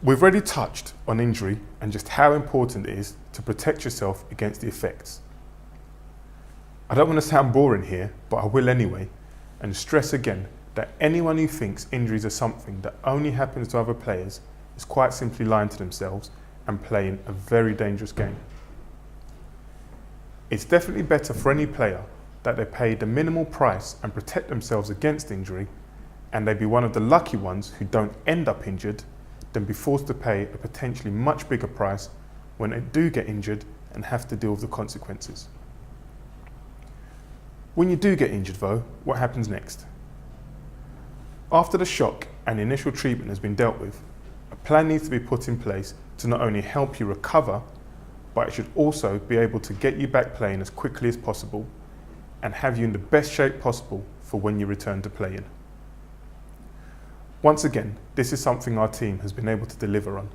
We've already touched on injury and just how important it is to protect yourself against the effects. I don't want to sound boring here, but I will anyway, and stress again that anyone who thinks injuries are something that only happens to other players is quite simply lying to themselves and playing a very dangerous game. It's definitely better for any player that they pay the minimal price and protect themselves against injury, and they be one of the lucky ones who don't end up injured, than be forced to pay a potentially much bigger price when they do get injured and have to deal with the consequences. When you do get injured though, what happens next? After the shock and initial treatment has been dealt with, a plan needs to be put in place to not only help you recover, but it should also be able to get you back playing as quickly as possible and have you in the best shape possible for when you return to playing. Once again, this is something our team has been able to deliver on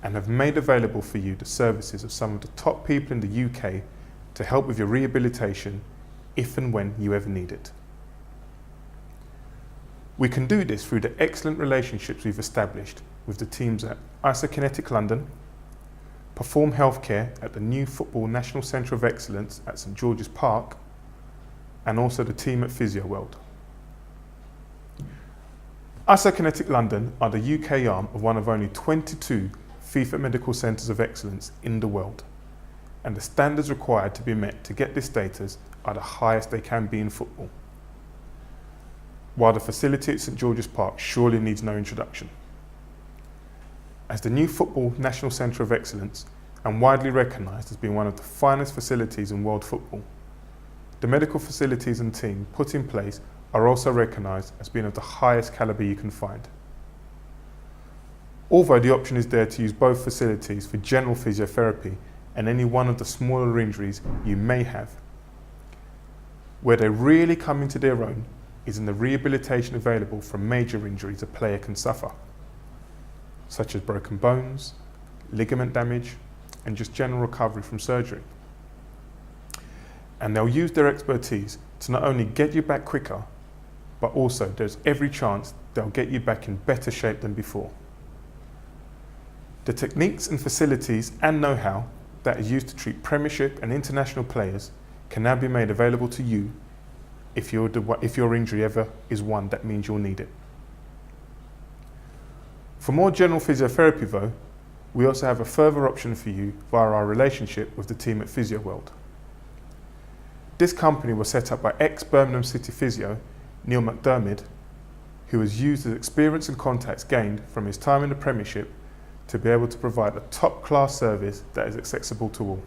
and have made available for you the services of some of the top people in the UK to help with your rehabilitation if and when you ever need it. We can do this through the excellent relationships we've established with the teams at Isokinetic London, Perform Healthcare at the new Football National Centre of Excellence at St George's Park, and also the team at PhysioWorld. Isokinetic London are the UK arm of one of only 22 FIFA Medical Centres of Excellence in the world, and the standards required to be met to get this status are the highest they can be in football. While the facility at St George's Park surely needs no introduction. As the new Football National Centre of Excellence and widely recognised as being one of the finest facilities in world football, the medical facilities and team put in place are also recognised as being of the highest calibre you can find. Although the option is there to use both facilities for general physiotherapy and any one of the smaller injuries you may have, where they really come into their own is in the rehabilitation available from major injuries a player can suffer, such as broken bones, ligament damage, and just general recovery from surgery. And they'll use their expertise to not only get you back quicker, but also there's every chance they'll get you back in better shape than before. The techniques and facilities and know-how that is used to treat Premiership and international players can now be made available to you if your injury ever is one that means you'll need it. For more general physiotherapy though, we also have a further option for you via our relationship with the team at PhysioWorld. This company was set up by ex-Birmingham City physio Neil McDermid, who has used his experience and contacts gained from his time in the Premiership to be able to provide a top-class service that is accessible to all.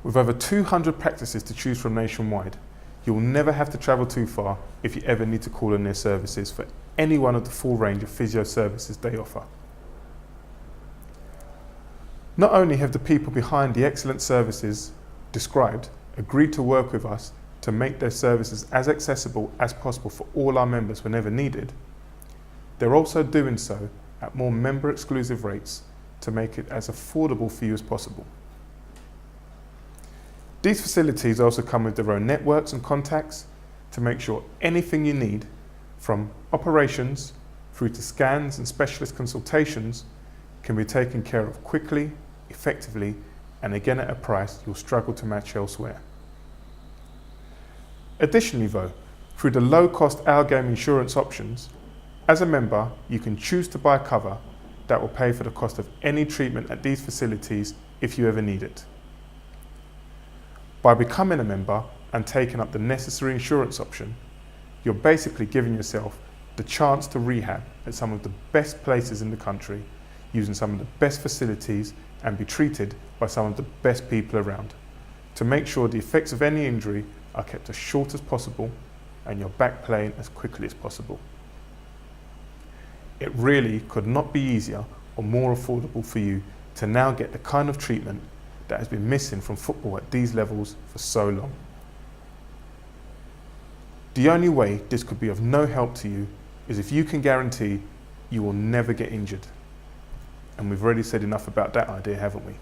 With over 200 practices to choose from nationwide, you'll never have to travel too far if you ever need to call on their services for any one of the full range of physio services they offer. Not only have the people behind the excellent services described agreed to work with us to make their services as accessible as possible for all our members whenever needed, they're also doing so at more member exclusive rates to make it as affordable for you as possible. These facilities also come with their own networks and contacts to make sure anything you need, from operations through to scans and specialist consultations, can be taken care of quickly, effectively, and again at a price you'll struggle to match elsewhere. Additionally though, through the low-cost Our Game insurance options, as a member you can choose to buy cover that will pay for the cost of any treatment at these facilities if you ever need it. By becoming a member and taking up the necessary insurance option, you're basically giving yourself the chance to rehab at some of the best places in the country, using some of the best facilities and be treated by some of the best people around, to make sure the effects of any injury are kept as short as possible and you're back playing as quickly as possible. It really could not be easier or more affordable for you to now get the kind of treatment that has been missing from football at these levels for so long. The only way this could be of no help to you is if you can guarantee you will never get injured. And we've already said enough about that idea, haven't we?